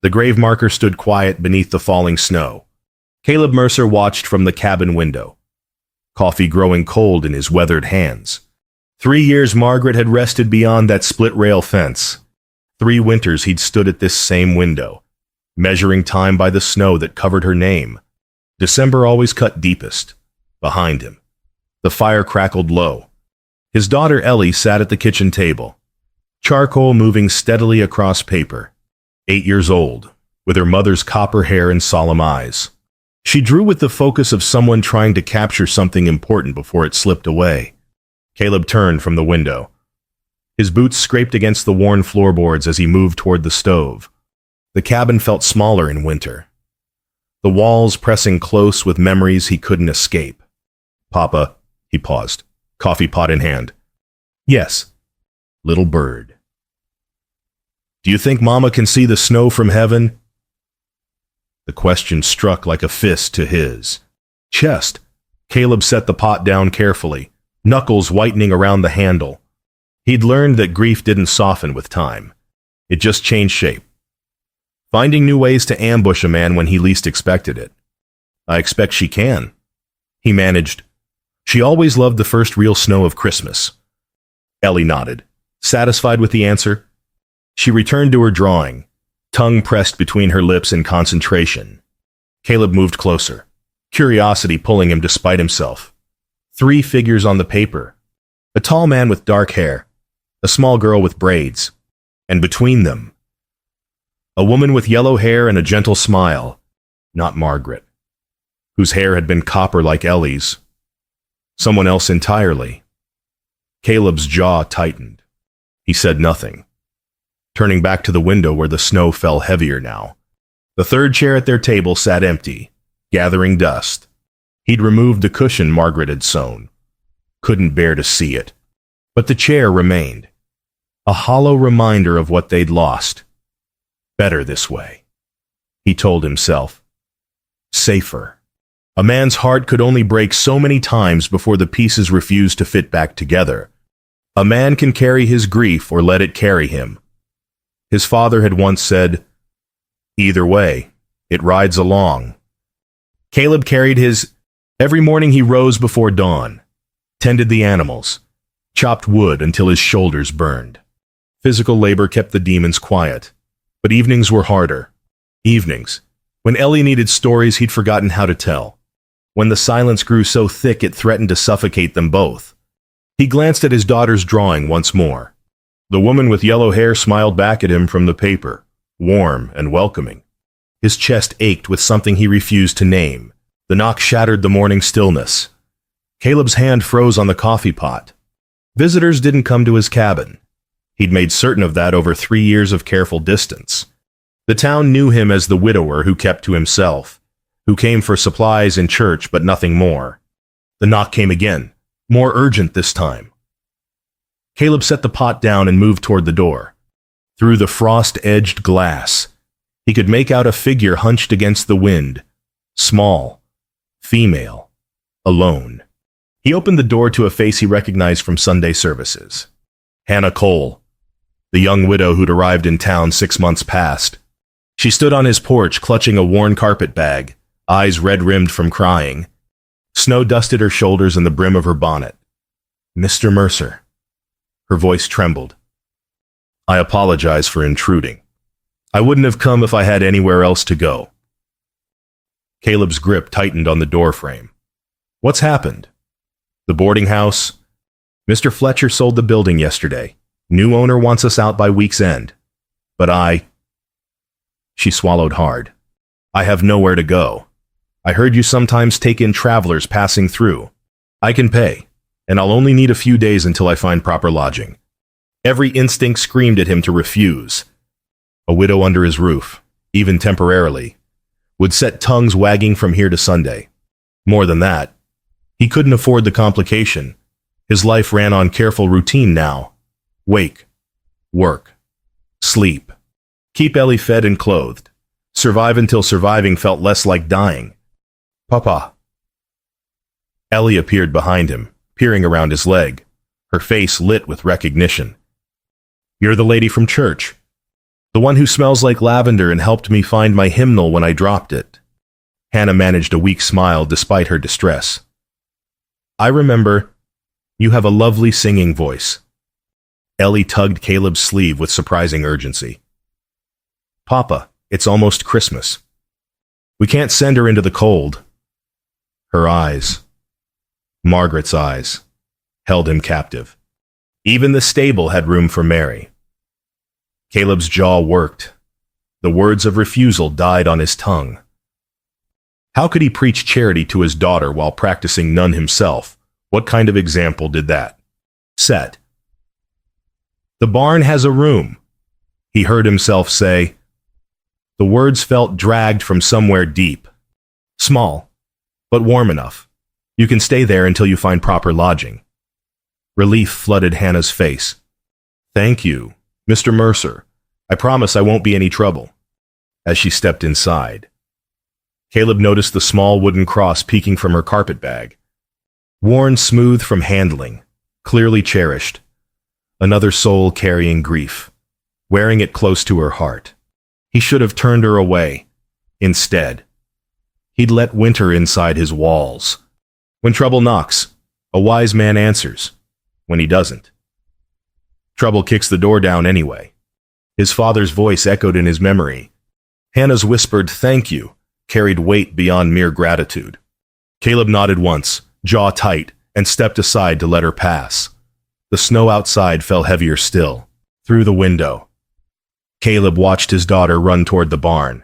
The grave marker stood quiet beneath the falling snow. Caleb Mercer watched from the cabin window, coffee growing cold in his weathered hands. 3 years Margaret had rested beyond that split-rail fence. 3 winters he'd stood at this same window, measuring time by the snow that covered her name. December always cut deepest. Behind him, the fire crackled low. His daughter Ellie sat at the kitchen table, charcoal moving steadily across paper. 8 years old, with her mother's copper hair and solemn eyes. She drew with the focus of someone trying to capture something important before it slipped away. Caleb turned from the window. His boots scraped against the worn floorboards as he moved toward the stove. The cabin felt smaller in winter, the walls pressing close with memories he couldn't escape. "Papa," he paused, coffee pot in hand. "Yes, little bird. Do you think Mama can see the snow from heaven?" The question struck like a fist to his chest. Caleb set the pot down carefully, knuckles whitening around the handle. He'd learned that grief didn't soften with time. It just changed shape, finding new ways to ambush a man when he least expected it. "I expect she can," he managed. "She always loved the first real snow of Christmas." Ellie nodded, satisfied with the answer. She returned to her drawing, tongue pressed between her lips in concentration. Caleb moved closer, curiosity pulling him despite himself. 3 figures on the paper. A tall man with dark hair, a small girl with braids, and between them, a woman with yellow hair and a gentle smile. Not Margaret, whose hair had been copper like Ellie's. Someone else entirely. Caleb's jaw tightened. He said nothing, turning back to the window where the snow fell heavier now. The 3rd chair at their table sat empty, gathering dust. He'd removed the cushion Margaret had sewn. Couldn't bear to see it. But the chair remained, a hollow reminder of what they'd lost. Better this way, he told himself. Safer. A man's heart could only break so many times before the pieces refused to fit back together. A man can carry his grief or let it carry him. His father had once said, "Either way, it rides along." Caleb carried his. Every morning he rose before dawn, tended the animals, chopped wood until his shoulders burned. Physical labor kept the demons quiet, but evenings were harder. Evenings, when Ellie needed stories he'd forgotten how to tell, when the silence grew so thick it threatened to suffocate them both. He glanced at his daughter's drawing once more. The woman with yellow hair smiled back at him from the paper, warm and welcoming. His chest ached with something he refused to name. The knock shattered the morning stillness. Caleb's hand froze on the coffee pot. Visitors didn't come to his cabin. He'd made certain of that over 3 years of careful distance. The town knew him as the widower who kept to himself, who came for supplies and church but nothing more. The knock came again, more urgent this time. Caleb set the pot down and moved toward the door. Through the frost-edged glass, he could make out a figure hunched against the wind, small, female, alone. He opened the door to a face he recognized from Sunday services. Hannah Cole, the young widow who'd arrived in town 6 months past. She stood on his porch clutching a worn carpet bag, eyes red-rimmed from crying. Snow dusted her shoulders and the brim of her bonnet. "Mr. Mercer." Her voice trembled. "I apologize for intruding. I wouldn't have come if I had anywhere else to go." Caleb's grip tightened on the doorframe. "What's happened?" "The boarding house. Mr. Fletcher sold the building yesterday. New owner wants us out by week's end. But She swallowed hard. "I have nowhere to go. I heard you sometimes take in travelers passing through. I can pay, and I'll only need a few days until I find proper lodging." Every instinct screamed at him to refuse. A widow under his roof, even temporarily, would set tongues wagging from here to Sunday. More than that, he couldn't afford the complication. His life ran on careful routine now. Wake, work, sleep, keep Ellie fed and clothed, survive until surviving felt less like dying. "Papa." Ellie appeared behind him, peering around his leg, her face lit with recognition. "You're the lady from church." The one who smells like lavender and helped me find my hymnal when I dropped it. Hannah managed a weak smile despite her distress. I remember. You have a lovely singing voice. Ellie tugged Caleb's sleeve with surprising urgency. Papa, it's almost Christmas. We can't send her into the cold. Her eyes, Margaret's eyes, held him captive. Even the stable had room for Mary. Caleb's jaw worked. The words of refusal died on his tongue. How could he preach charity to his daughter while practicing none himself? What kind of example did that set? The barn has a room, he heard himself say. The words felt dragged from somewhere deep. Small, but warm enough. You can stay there until you find proper lodging. Relief flooded Hannah's face. Thank you, Mr. Mercer. I promise I won't be any trouble. As she stepped inside, Caleb noticed the small wooden cross peeking from her carpet bag. Worn smooth from handling, clearly cherished. Another soul carrying grief, wearing it close to her heart. He should have turned her away. Instead, he'd let winter inside his walls. When trouble knocks, a wise man answers. When he doesn't, trouble kicks the door down anyway. His father's voice echoed in his memory. Hannah's whispered thank you carried weight beyond mere gratitude. Caleb nodded once, jaw tight, and stepped aside to let her pass. The snow outside fell heavier still. Through the window, Caleb watched his daughter run toward the barn.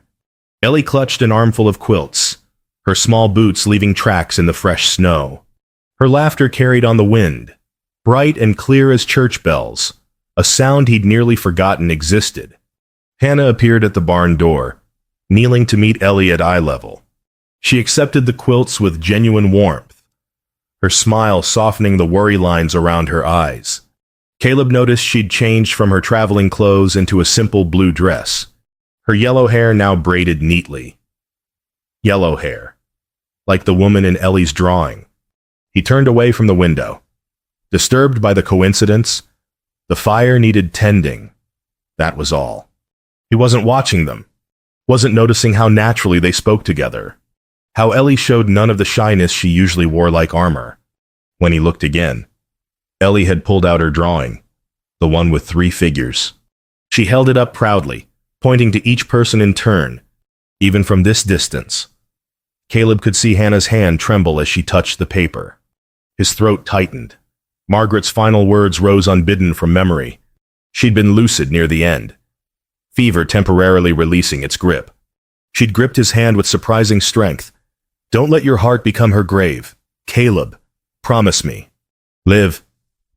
Ellie clutched an armful of quilts, her small boots leaving tracks in the fresh snow. Her laughter carried on the wind, bright and clear as church bells, a sound he'd nearly forgotten existed. Hannah appeared at the barn door, kneeling to meet Ellie at eye level. She accepted the quilts with genuine warmth, her smile softening the worry lines around her eyes. Caleb noticed she'd changed from her traveling clothes into a simple blue dress, her yellow hair now braided neatly. Yellow hair, like the woman in Ellie's drawing. He turned away from the window. Disturbed by the coincidence, the fire needed tending. That was all. He wasn't watching them, wasn't noticing how naturally they spoke together, how Ellie showed none of the shyness she usually wore like armor. When he looked again, Ellie had pulled out her drawing, the one with 3 figures. She held it up proudly, pointing to each person in turn. Even from this distance, Caleb could see Hannah's hand tremble as she touched the paper. His throat tightened. Margaret's final words rose unbidden from memory. She'd been lucid near the end, fever temporarily releasing its grip. She'd gripped his hand with surprising strength. Don't let your heart become her grave. Caleb, promise me. Live.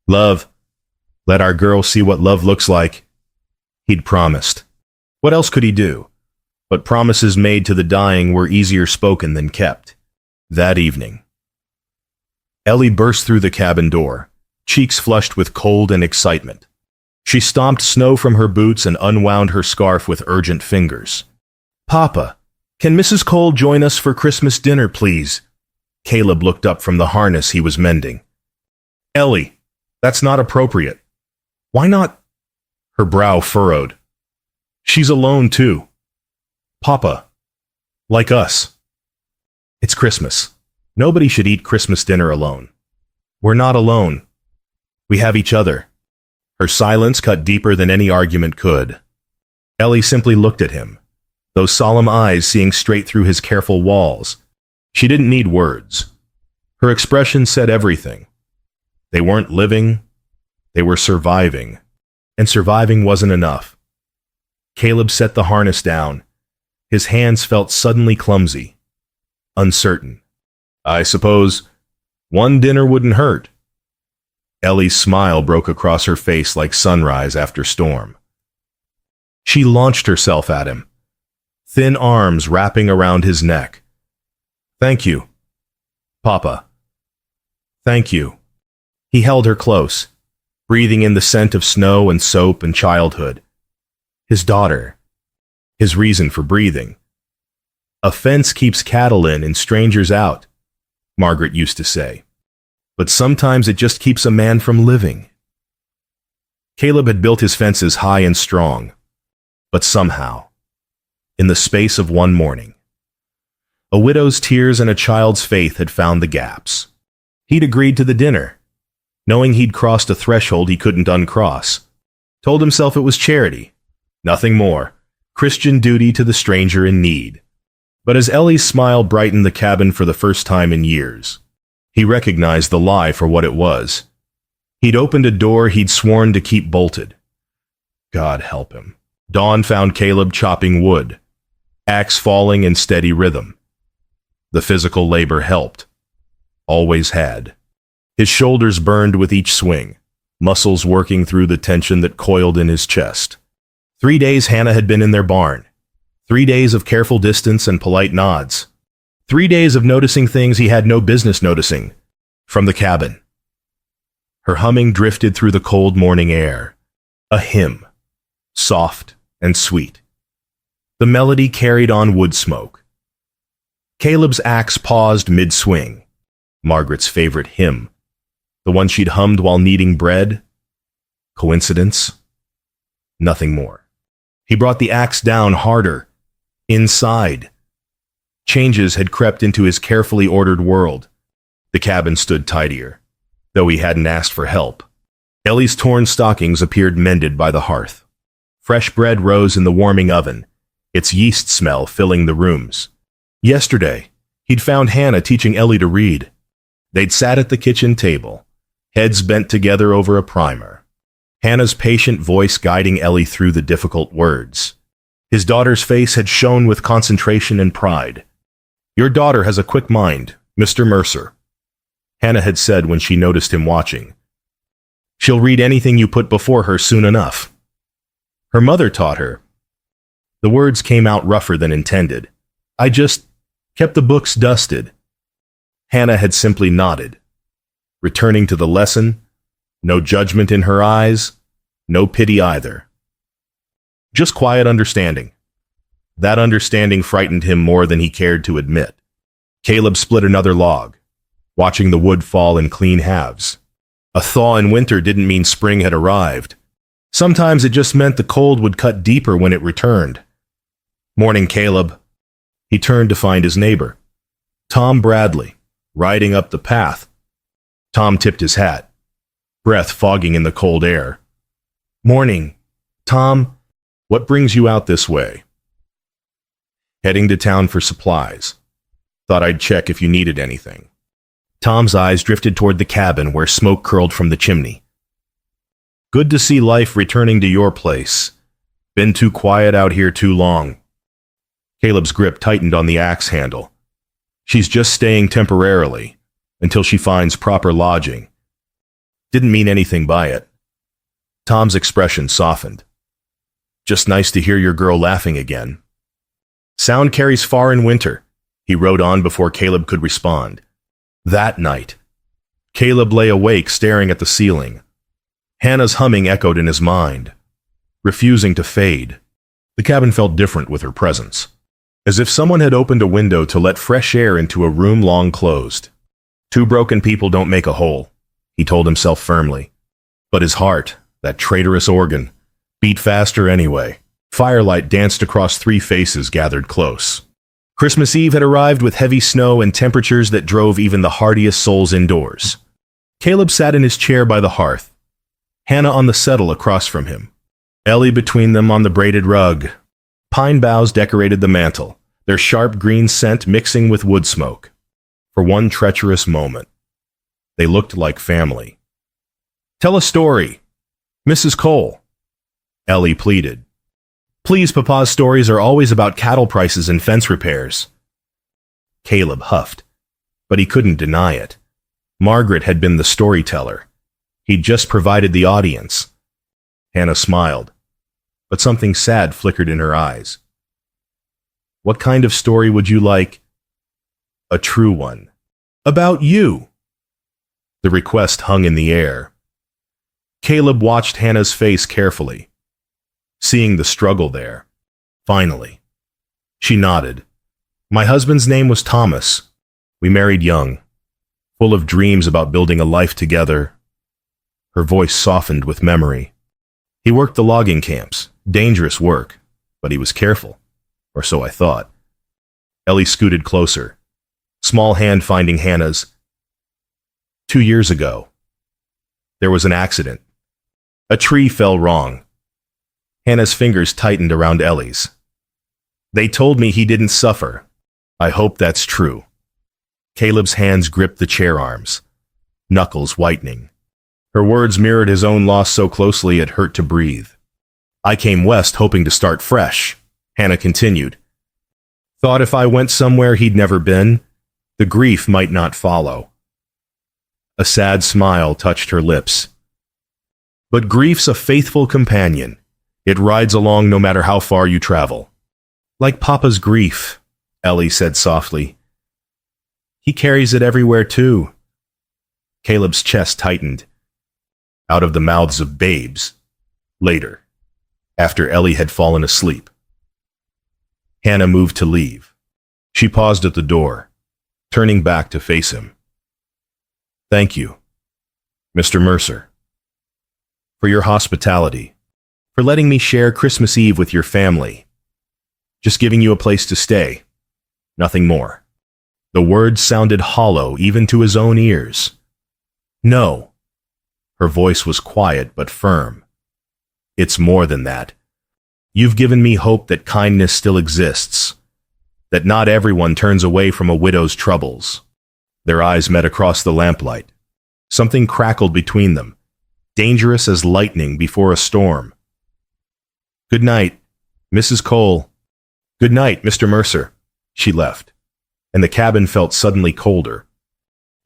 Love. Let our girl see what love looks like. He'd promised. What else could he do? But promises made to the dying were easier spoken than kept. That evening, Ellie burst through the cabin door, cheeks flushed with cold and excitement. She stomped snow from her boots and unwound her scarf with urgent fingers. Papa, can Mrs. Cole join us for Christmas dinner, please? Caleb looked up from the harness he was mending. Ellie, that's not appropriate. Why not? Her brow furrowed. She's alone, too. Papa, like us. It's Christmas. Nobody should eat Christmas dinner alone. We're not alone. We have each other. Her silence cut deeper than any argument could. Ellie simply looked at him, those solemn eyes seeing straight through his careful walls. She didn't need words. Her expression said everything. They weren't living, they were surviving. And surviving wasn't enough. Caleb set the harness down. His hands felt suddenly clumsy, uncertain. I suppose one dinner wouldn't hurt. Ellie's smile broke across her face like sunrise after storm. She launched herself at him, thin arms wrapping around his neck. Thank you, Papa. Thank you. He held her close, breathing in the scent of snow and soap and childhood. His daughter, his reason for breathing. A fence keeps cattle in and strangers out, Margaret used to say. But sometimes it just keeps a man from living. Caleb had built his fences high and strong. But somehow, in the space of one morning, a widow's tears and a child's faith had found the gaps. He'd agreed to the dinner, knowing he'd crossed a threshold he couldn't uncross. Told himself it was charity, nothing more, Christian duty to the stranger in need. But as Ellie's smile brightened the cabin for the first time in years, he recognized the lie for what it was. He'd opened a door he'd sworn to keep bolted. God help him. Dawn found Caleb chopping wood, axe falling in steady rhythm. The physical labor helped. Always had. His shoulders burned with each swing, muscles working through the tension that coiled in his chest. 3 days Hannah had been in their barn. 3 days of careful distance and polite nods. 3 days of noticing things he had no business noticing. From the cabin. Her humming drifted through the cold morning air. A hymn. Soft and sweet. The melody carried on wood smoke. Caleb's axe paused mid-swing. Margaret's favorite hymn. The one she'd hummed while kneading bread. Coincidence? Nothing more. He brought the axe down harder. Inside. Changes had crept into his carefully ordered world. The cabin stood tidier, though he hadn't asked for help. Ellie's torn stockings appeared mended by the hearth. Fresh bread rose in the warming oven, its yeast smell filling the rooms. Yesterday, he'd found Hannah teaching Ellie to read. They'd sat at the kitchen table, heads bent together over a primer. Hannah's patient voice guiding Ellie through the difficult words. His daughter's face had shone with concentration and pride. "Your daughter has a quick mind, Mr. Mercer," Hannah had said when she noticed him watching. "She'll read anything you put before her soon enough." Her mother taught her. The words came out rougher than intended. "I just kept the books dusted." Hannah had simply nodded, returning to the lesson, no judgment in her eyes, no pity either. Just quiet understanding. That understanding frightened him more than he cared to admit. Caleb split another log, watching the wood fall in clean halves. A thaw in winter didn't mean spring had arrived. Sometimes it just meant the cold would cut deeper when it returned. "Morning, Caleb." He turned to find his neighbor, Tom Bradley, riding up the path. Tom tipped his hat, breath fogging in the cold air. "Morning, Tom. What brings you out this way?" "Heading to town for supplies. Thought I'd check if you needed anything." Tom's eyes drifted toward the cabin where smoke curled from the chimney. "Good to see life returning to your place. Been too quiet out here too long." Caleb's grip tightened on the axe handle. "She's just staying temporarily, until she finds proper lodging." Didn't mean anything by it. Tom's expression softened. "Just nice to hear your girl laughing again." "Sound carries far in winter," he wrote on before Caleb could respond. That night, Caleb lay awake staring at the ceiling. Hannah's humming echoed in his mind, refusing to fade. The cabin felt different with her presence, as if someone had opened a window to let fresh air into a room long closed. "Two broken people don't make a whole," he told himself firmly. But his heart, that traitorous organ, beat faster anyway. Firelight danced across 3 faces gathered close. Christmas Eve had arrived with heavy snow and temperatures that drove even the hardiest souls indoors. Caleb sat in his chair by the hearth, Hannah on the settle across from him, Ellie between them on the braided rug. Pine boughs decorated the mantel, their sharp green scent mixing with wood smoke. For one treacherous moment, they looked like family. "Tell a story, Mrs. Cole," Ellie pleaded. "Please, Papa's stories are always about cattle prices and fence repairs." Caleb huffed, but he couldn't deny it. Margaret had been the storyteller. He'd just provided the audience. Hannah smiled, but something sad flickered in her eyes. "What kind of story would you like?" "A true one. About you." The request hung in the air. Caleb watched Hannah's face carefully, seeing the struggle there. Finally, she nodded. "My husband's name was Thomas. We married young, full of dreams about building a life together." Her voice softened with memory. "He worked the logging camps, dangerous work, But he was careful, or so I thought. Ellie scooted closer, small hand finding Hannah's. 2 years ago, there was an accident. A tree fell wrong. Hannah's fingers tightened around Ellie's. They told me he didn't suffer. I hope that's true. Caleb's hands gripped the chair arms, knuckles whitening. Her words mirrored his own loss so closely it hurt to breathe. I came west hoping to start fresh, Hannah continued. Thought if I went somewhere he'd never been, the grief might not follow. A sad smile touched her lips. But grief's a faithful companion. It rides along no matter how far you travel. Like Papa's grief, Ellie said softly. He carries it everywhere too. Caleb's chest tightened. Out of the mouths of babes. Later, after Ellie had fallen asleep. Hannah moved to leave. She paused at the door, turning back to face him. Thank you, Mr. Mercer, for your hospitality, for letting me share Christmas Eve with your family. Just giving you a place to stay, nothing more. The words sounded hollow even to his own ears. No. Her voice was quiet but firm. It's more than that. You've given me hope that kindness still exists, that not everyone turns away from a widow's troubles. Their eyes met across the lamplight. Something crackled between them, dangerous as lightning before a storm. Good night, Mrs. Cole. Good night, Mr. Mercer. She left, and the cabin felt suddenly colder.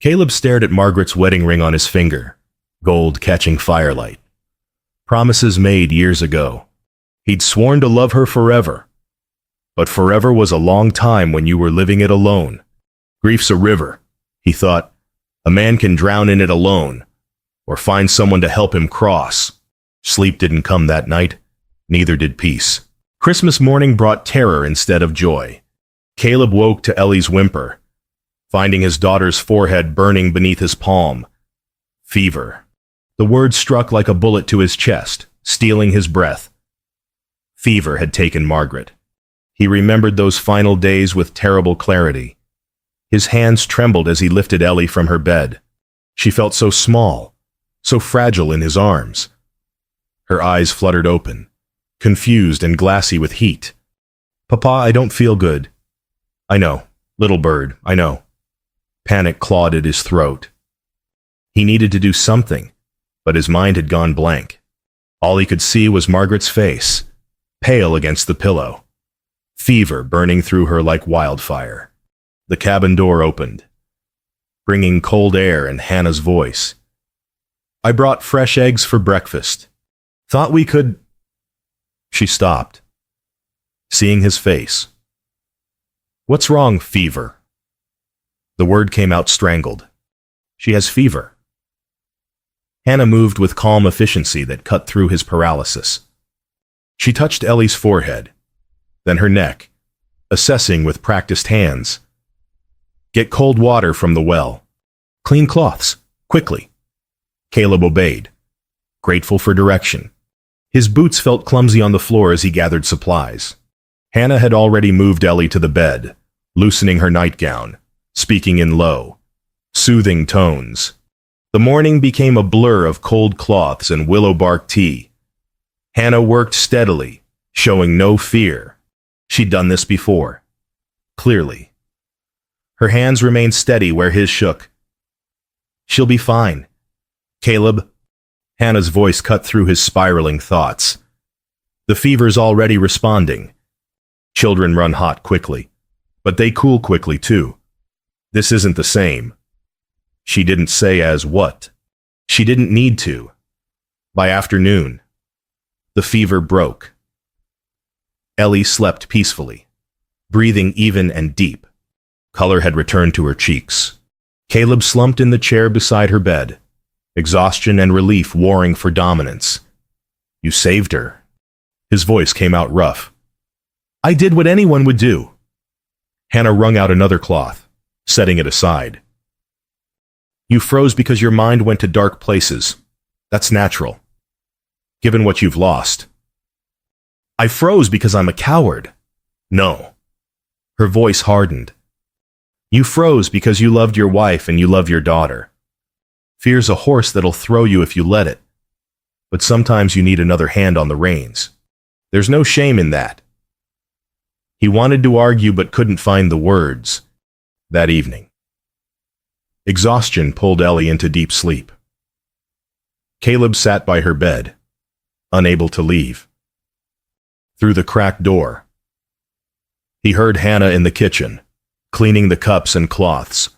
Caleb stared at Margaret's wedding ring on his finger, gold catching firelight. Promises made years ago. He'd sworn to love her forever. But forever was a long time when you were living it alone. Grief's a river, he thought. A man can drown in it alone, or find someone to help him cross. Sleep didn't come that night, neither did peace. Christmas morning brought terror instead of joy. Caleb woke to Ellie's whimper, finding his daughter's forehead burning beneath his palm. Fever. The word struck like a bullet to his chest, stealing his breath. Fever had taken Margaret. He remembered those final days with terrible clarity. His hands trembled as he lifted Ellie from her bed. She felt so small, so fragile in his arms. Her eyes fluttered open, confused and glassy with heat. Papa, I don't feel good. I know, little bird, I know. Panic clawed at his throat. He needed to do something, but his mind had gone blank. All he could see was Margaret's face, pale against the pillow, fever burning through her like wildfire. The cabin door opened, bringing cold air and Hannah's voice. I brought fresh eggs for breakfast. Thought we could... She stopped, seeing his face. What's wrong, Fever? The word came out strangled. She has fever. Hannah moved with calm efficiency that cut through his paralysis. She touched Ellie's forehead, then her neck, assessing with practiced hands. Get cold water from the well. Clean cloths, quickly. Caleb obeyed, grateful for direction. His boots felt clumsy on the floor as he gathered supplies. Hannah had already moved Ellie to the bed, loosening her nightgown, speaking in low, soothing tones. The morning became a blur of cold cloths and willow bark tea. Hannah worked steadily, showing no fear. She'd done this before. Clearly. Her hands remained steady where his shook. She'll be fine. Caleb. Hannah's voice cut through his spiraling thoughts. The fever's already responding. Children run hot quickly, but they cool quickly too. This isn't the same. She didn't say as what. She didn't need to. By afternoon, the fever broke. Ellie slept peacefully, breathing even and deep. Color had returned to her cheeks. Caleb slumped in the chair beside her bed, exhaustion and relief warring for dominance. You saved her. His voice came out rough. I did what anyone would do. Hannah wrung out another cloth, setting it aside. You froze because your mind went to dark places. That's natural, given what you've lost. I froze because I'm a coward. No. Her voice hardened. You froze because you loved your wife and you love your daughter. Fear's a horse that'll throw you if you let it. But sometimes you need another hand on the reins. There's no shame in that. He wanted to argue but couldn't find the words that evening. Exhaustion pulled Ellie into deep sleep. Caleb sat by her bed, unable to leave. Through the cracked door, he heard Hannah in the kitchen, cleaning the cups and cloths.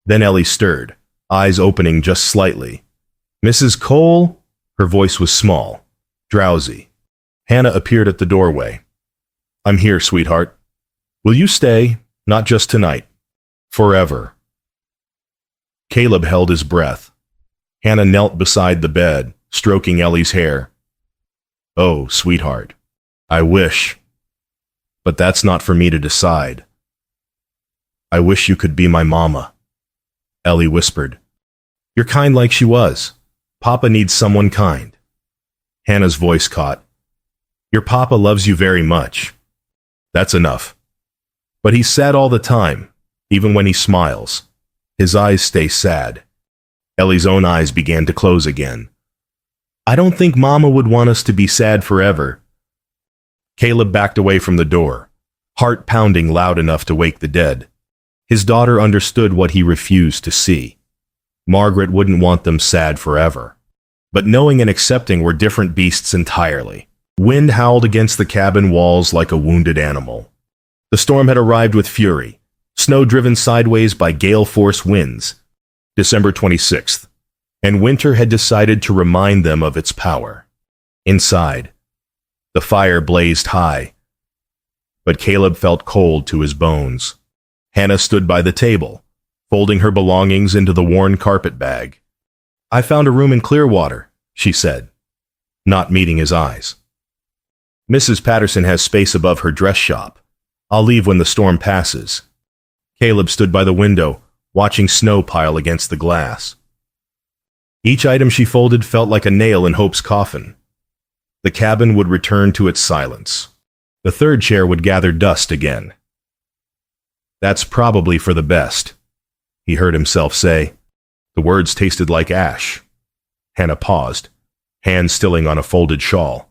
Then Ellie stirred, eyes opening just slightly. Mrs. Cole? Her voice was small, drowsy. Hannah appeared at the doorway. I'm here, sweetheart. Will you stay, not just tonight, forever? Caleb held his breath. Hannah knelt beside the bed, stroking Ellie's hair. Oh, sweetheart, I wish. But that's not for me to decide. I wish you could be my mama, Ellie whispered. You're kind like she was. Papa needs someone kind. Hannah's voice caught. Your papa loves you very much. That's enough. But he's sad all the time, even when he smiles. His eyes stay sad. Ellie's own eyes began to close again. I don't think Mama would want us to be sad forever. Caleb backed away from the door, heart pounding loud enough to wake the dead. His daughter understood what he refused to see. Margaret wouldn't want them sad forever. But knowing and accepting were different beasts entirely. Wind howled against the cabin walls like a wounded animal. The storm had arrived with fury, snow driven sideways by gale-force winds. December 26th, and winter had decided to remind them of its power. Inside, the fire blazed high, but Caleb felt cold to his bones. Hannah stood by the table, folding her belongings into the worn carpet bag. I found a room in Clearwater, she said, not meeting his eyes. Mrs. Patterson has space above her dress shop. I'll leave when the storm passes. Caleb stood by the window, watching snow pile against the glass. Each item she folded felt like a nail in Hope's coffin. The cabin would return to its silence. The third chair would gather dust again. That's probably for the best, he heard himself say. The words tasted like ash. Hannah paused, hand stilling on a folded shawl.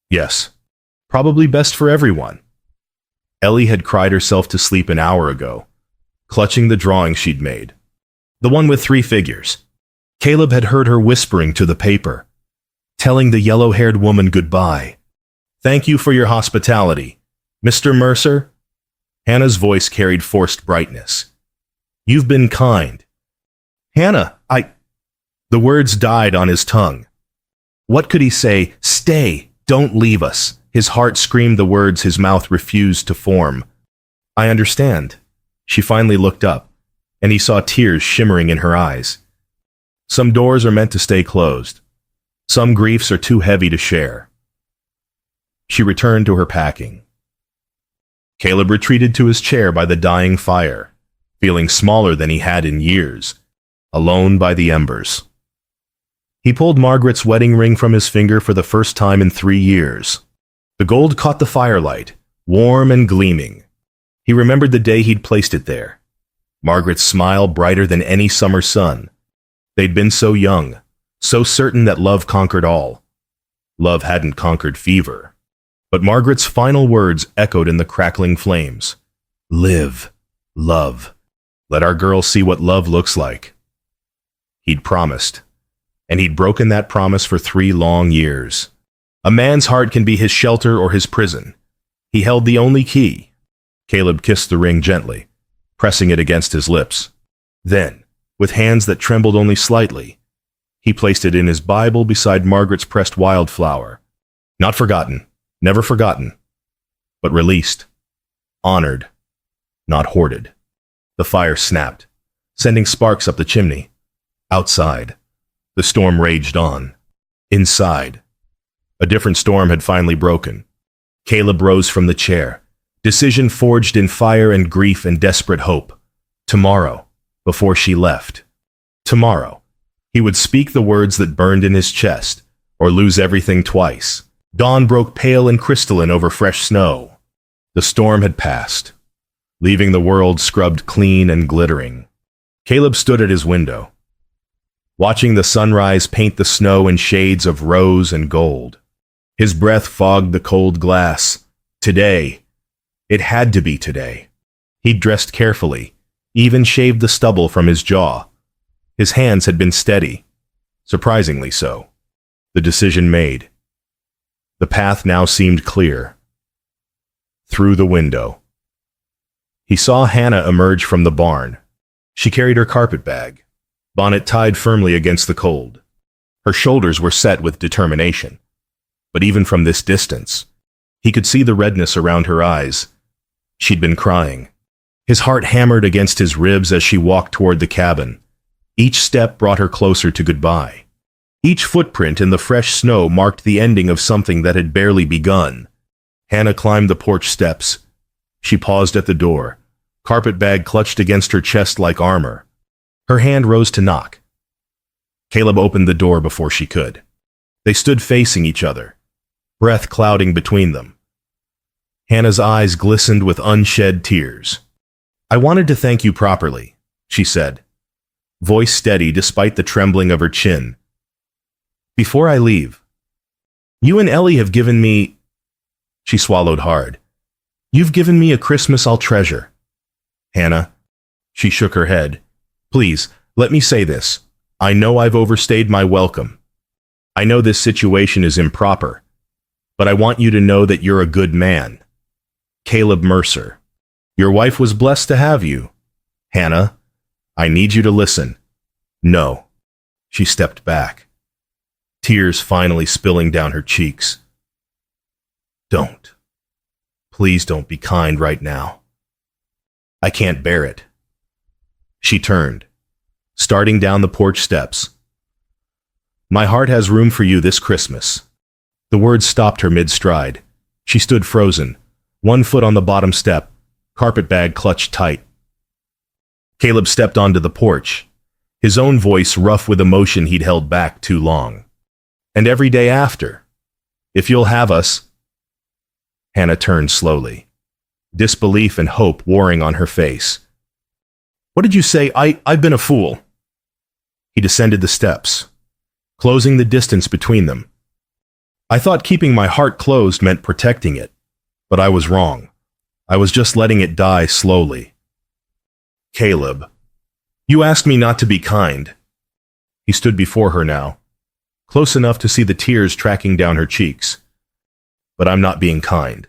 Yes, probably best for everyone. Ellie had cried herself to sleep an hour ago, clutching the drawing she'd made. The one with 3 figures. Caleb had heard her whispering to the paper, telling the yellow-haired woman goodbye. Thank you for your hospitality, Mr. Mercer. Hannah's voice carried forced brightness. You've been kind. Hannah, The words died on his tongue. What could he say? Stay, don't leave us. His heart screamed the words his mouth refused to form. I understand. She finally looked up, and he saw tears shimmering in her eyes. Some doors are meant to stay closed. Some griefs are too heavy to share. She returned to her packing. Caleb retreated to his chair by the dying fire, feeling smaller than he had in years, alone by the embers. He pulled Margaret's wedding ring from his finger for the first time in 3 years. The gold caught the firelight, warm and gleaming. He remembered the day he'd placed it there. Margaret's smile brighter than any summer sun. They'd been so young, so certain that love conquered all. Love hadn't conquered fever. But Margaret's final words echoed in the crackling flames. Live, love. Let our girl see what love looks like. He'd promised, and he'd broken that promise for 3 long years. A man's heart can be his shelter or his prison. He held the only key. Caleb kissed the ring gently, pressing it against his lips. Then, with hands that trembled only slightly, he placed it in his Bible beside Margaret's pressed wildflower. Not forgotten, never forgotten, but released, honored, not hoarded. The fire snapped, sending sparks up the chimney. Outside, the storm raged on. Inside, a different storm had finally broken. Caleb rose from the chair, decision forged in fire and grief and desperate hope. Tomorrow, before she left. Tomorrow, he would speak the words that burned in his chest, or lose everything twice. Dawn broke pale and crystalline over fresh snow. The storm had passed, leaving the world scrubbed clean and glittering. Caleb stood at his window, watching the sunrise paint the snow in shades of rose and gold. His breath fogged the cold glass. Today. It had to be today. He'd dressed carefully, even shaved the stubble from his jaw. His hands had been steady, surprisingly so. The decision made. The path now seemed clear. Through the window. He saw Hannah emerge from the barn. She carried her carpet bag, bonnet tied firmly against the cold. Her shoulders were set with determination. But even from this distance, he could see the redness around her eyes. She'd been crying. His heart hammered against his ribs as she walked toward the cabin. Each step brought her closer to goodbye. Each footprint in the fresh snow marked the ending of something that had barely begun. Hannah climbed the porch steps. She paused at the door, carpet bag clutched against her chest like armor. Her hand rose to knock. Caleb opened the door before she could. They stood facing each other, breath clouding between them. Hannah's eyes glistened with unshed tears. "I wanted to thank you properly," she said, voice steady despite the trembling of her chin. "Before I leave, you and Ellie have given me—" She swallowed hard. "You've given me a Christmas I'll treasure." "Hannah," she shook her head, "please, let me say this. I know I've overstayed my welcome. I know this situation is improper, but I want you to know that you're a good man. Caleb Mercer. Your wife was blessed to have you. Hannah, I need you to listen." "No." She stepped back, tears finally spilling down her cheeks. "Don't. Please don't be kind right now. I can't bear it." She turned, starting down the porch steps. "My heart has room for you this Christmas." The words stopped her mid-stride. She stood frozen, one foot on the bottom step, carpet bag clutched tight. Caleb stepped onto the porch, his own voice rough with emotion he'd held back too long. "And every day after, if you'll have us—" Hannah turned slowly, disbelief and hope warring on her face. "What did you say? I've been a fool." He descended the steps, closing the distance between them. "I thought keeping my heart closed meant protecting it, but I was wrong. I was just letting it die slowly." "Caleb, you asked me not to be kind." He stood before her now, close enough to see the tears tracking down her cheeks. "But I'm not being kind.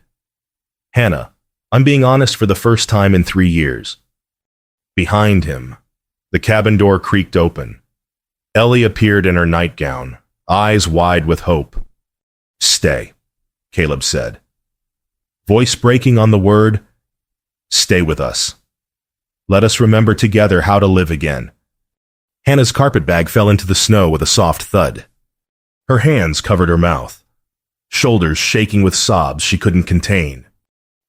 Hannah, I'm being honest for the first time in 3 years." Behind him, the cabin door creaked open. Ellie appeared in her nightgown, eyes wide with hope. "Stay," Caleb said, voice breaking on the word, "Stay with us. Let us remember together how to live again." Hannah's carpet bag fell into the snow with a soft thud. Her hands covered her mouth, shoulders shaking with sobs she couldn't contain.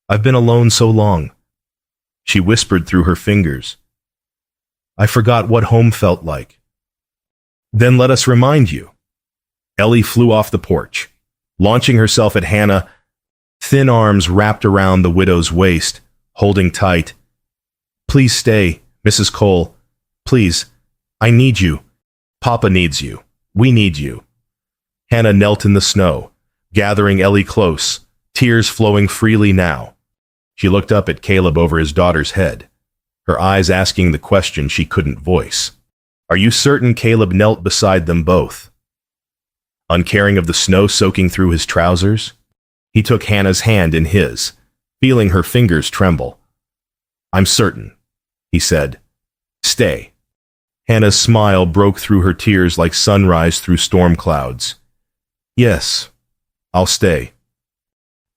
"I've been alone so long," she whispered through her fingers. "I forgot what home felt like." "Then let us remind you." Ellie flew off the porch, launching herself at Hannah, thin arms wrapped around the widow's waist, holding tight. "Please stay, Mrs. Cole. Please, I need you. Papa needs you. We need you." Hannah knelt in the snow, gathering Ellie close, tears flowing freely now. She looked up at Caleb over his daughter's head, her eyes asking the question she couldn't voice. "Are you certain?" Caleb knelt beside them both, uncaring of the snow soaking through his trousers. He took Hannah's hand in his, feeling her fingers tremble. "I'm certain," he said. "Stay." Hannah's smile broke through her tears like sunrise through storm clouds. "Yes, I'll stay."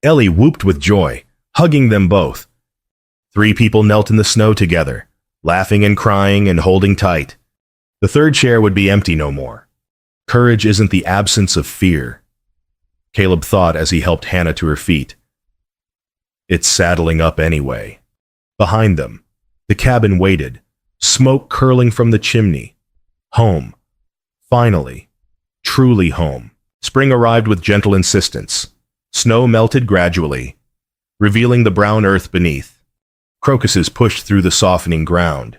Ellie whooped with joy, hugging them both. 3 people knelt in the snow together, laughing and crying and holding tight. The third chair would be empty no more. Courage isn't the absence of fear, Caleb thought as he helped Hannah to her feet. It's saddling up anyway. Behind them, the cabin waited, smoke curling from the chimney. Home. Finally. Truly home. Spring arrived with gentle insistence. Snow melted gradually, revealing the brown earth beneath. Crocuses pushed through the softening ground,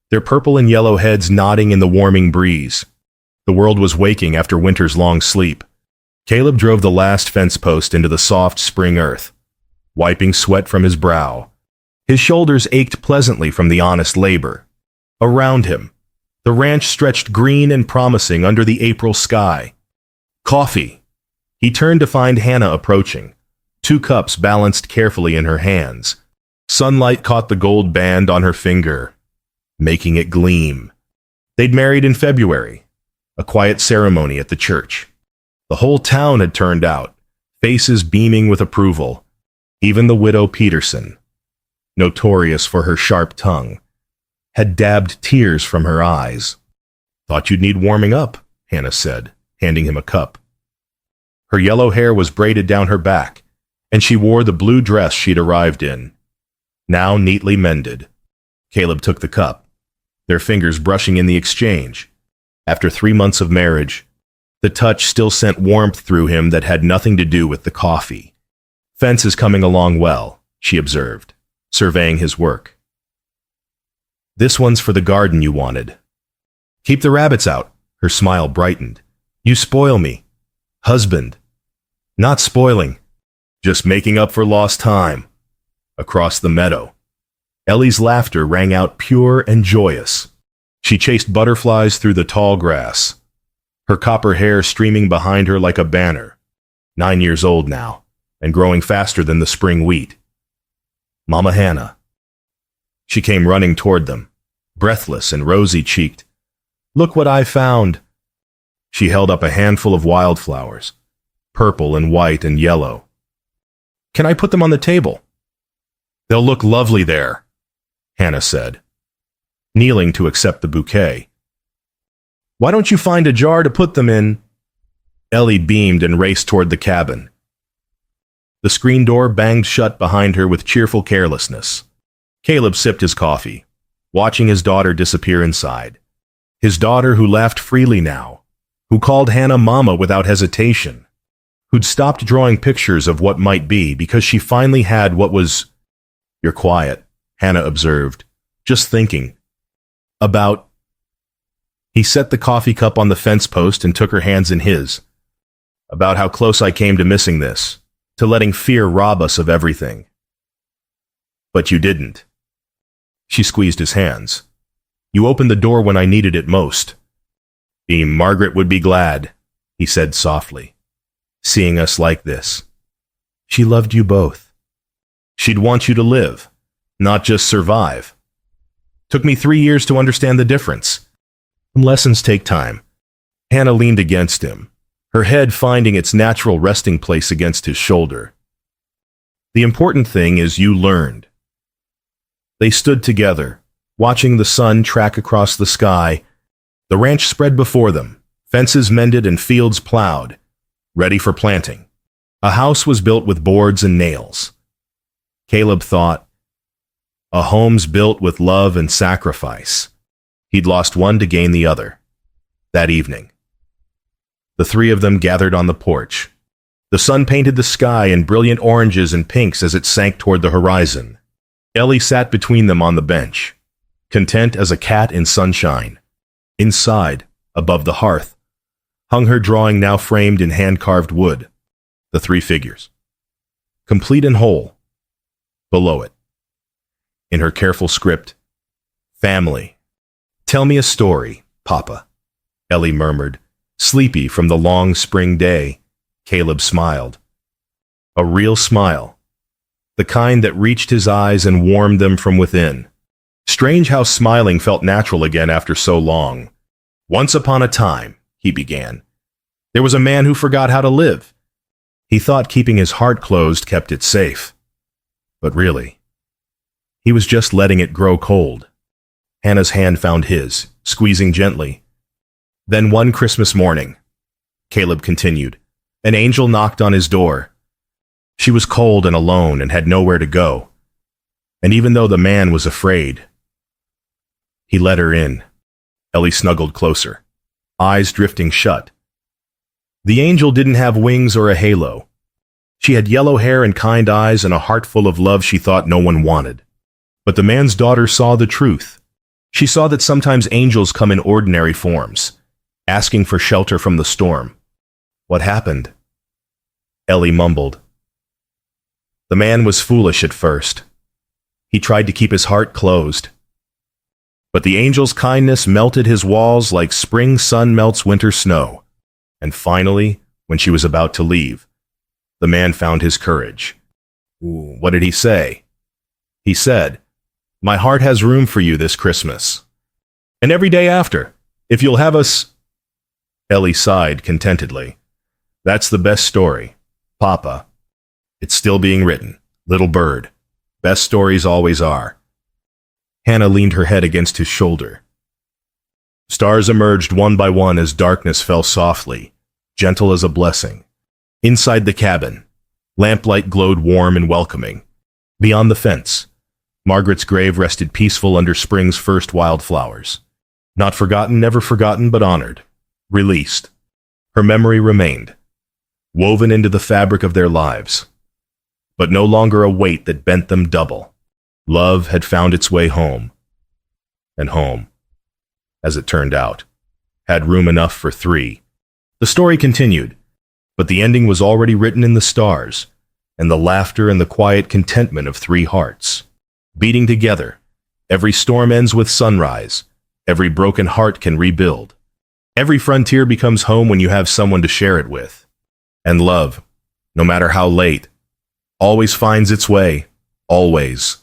their purple and yellow heads nodding in the warming breeze. The world was waking after winter's long sleep. Caleb drove the last fence post into the soft spring earth, wiping sweat from his brow. His shoulders ached pleasantly from the honest labor. Around him, the ranch stretched green and promising under the April sky. Coffee. He turned to find Hannah approaching, 2 cups balanced carefully in her hands. Sunlight caught the gold band on her finger, making it gleam. They'd married in February, a quiet ceremony at the church. The whole town had turned out, faces beaming with approval. Even the widow Peterson, notorious for her sharp tongue, had dabbed tears from her eyes. "Thought you'd need warming up," Hannah said, handing him a cup. Her yellow hair was braided down her back, and she wore the blue dress she'd arrived in, now neatly mended. Caleb took the cup, their fingers brushing in the exchange. After 3 months of marriage, the touch still sent warmth through him that had nothing to do with the coffee. "Fence is coming along well," she observed, surveying his work. "This one's for the garden you wanted." "Keep the rabbits out," her smile brightened. "You spoil me. Husband." "Not spoiling, just making up for lost time." Across the meadow, Ellie's laughter rang out pure and joyous. She chased butterflies through the tall grass, her copper hair streaming behind her like a banner. 9 years old now, and growing faster than the spring wheat. "Mama Hannah." She came running toward them, breathless and rosy-cheeked. "Look what I found." She held up a handful of wildflowers, purple and white and yellow. "Can I put them on the table?" "They'll look lovely there," Hannah said, kneeling to accept the bouquet. "Why don't you find a jar to put them in?" Ellie beamed and raced toward the cabin. The screen door banged shut behind her with cheerful carelessness. Caleb sipped his coffee, watching his daughter disappear inside. His daughter who laughed freely now, who called Hannah Mama without hesitation, who'd stopped drawing pictures of what might be because she finally had what was... "You're quiet," Hannah observed, "just thinking." "About..." He set the coffee cup on the fence post and took her hands in his. "About how close I came to missing this, to letting fear rob us of everything." "But you didn't." She squeezed his hands. "You opened the door when I needed it most." Margaret would be glad," he said softly, "seeing us like this. She loved you both. She'd want you to live, not just survive. Took me 3 years to understand the difference. Lessons take time." Hannah leaned against him, her head finding its natural resting place against his shoulder. "The important thing is you learned." They stood together, watching the sun track across the sky. The ranch spread before them, fences mended and fields plowed, ready for planting. A house was built with boards and nails. Caleb thought, a home's built with love and sacrifice. He'd lost one to gain the other. That evening, the 3 of them gathered on the porch. The sun painted the sky in brilliant oranges and pinks as it sank toward the horizon. Ellie sat between them on the bench, content as a cat in sunshine. Inside, above the hearth, hung her drawing now framed in hand-carved wood, the 3 figures, complete and whole. Below it, in her careful script, "Family." "Tell me a story, Papa," Ellie murmured, sleepy from the long spring day. Caleb smiled. A real smile, the kind that reached his eyes and warmed them from within. Strange how smiling felt natural again after so long. "Once upon a time," he began, "there was a man who forgot how to live. He thought keeping his heart closed kept it safe. But really, he was just letting it grow cold." Hannah's hand found his, squeezing gently. "Then one Christmas morning," Caleb continued, "an angel knocked on his door. She was cold and alone and had nowhere to go. And even though the man was afraid, he let her in." Ellie snuggled closer, eyes drifting shut. The angel didn't have wings or a halo. She had yellow hair and kind eyes and a heart full of love she thought no one wanted. But the man's daughter saw the truth. She saw that sometimes angels come in ordinary forms, asking for shelter from the storm. What happened? Ellie mumbled. The man was foolish at first. He tried to keep his heart closed. But the angel's kindness melted his walls like spring sun melts winter snow. And finally, when she was about to leave, the man found his courage. What did he say? He said, "My heart has room for you this Christmas. And every day after, if you'll have us." Ellie sighed contentedly. "That's the best story, Papa. It's still being written, little bird. Best stories always are." Hannah leaned her head against his shoulder. Stars emerged one by one as darkness fell softly, gentle as a blessing. Inside the cabin, lamplight glowed warm and welcoming. Beyond the fence, Margaret's grave rested peaceful under spring's first wildflowers. Not forgotten, never forgotten, but honored. Released. Her memory remained, woven into the fabric of their lives. But no longer a weight that bent them double. Love had found its way home. And home, as it turned out, had room enough for three. The story continued, but the ending was already written in the stars, and the laughter and the quiet contentment of three hearts. Beating together, every storm ends with sunrise, every broken heart can rebuild. Every frontier becomes home when you have someone to share it with. And love, no matter how late, always finds its way, always.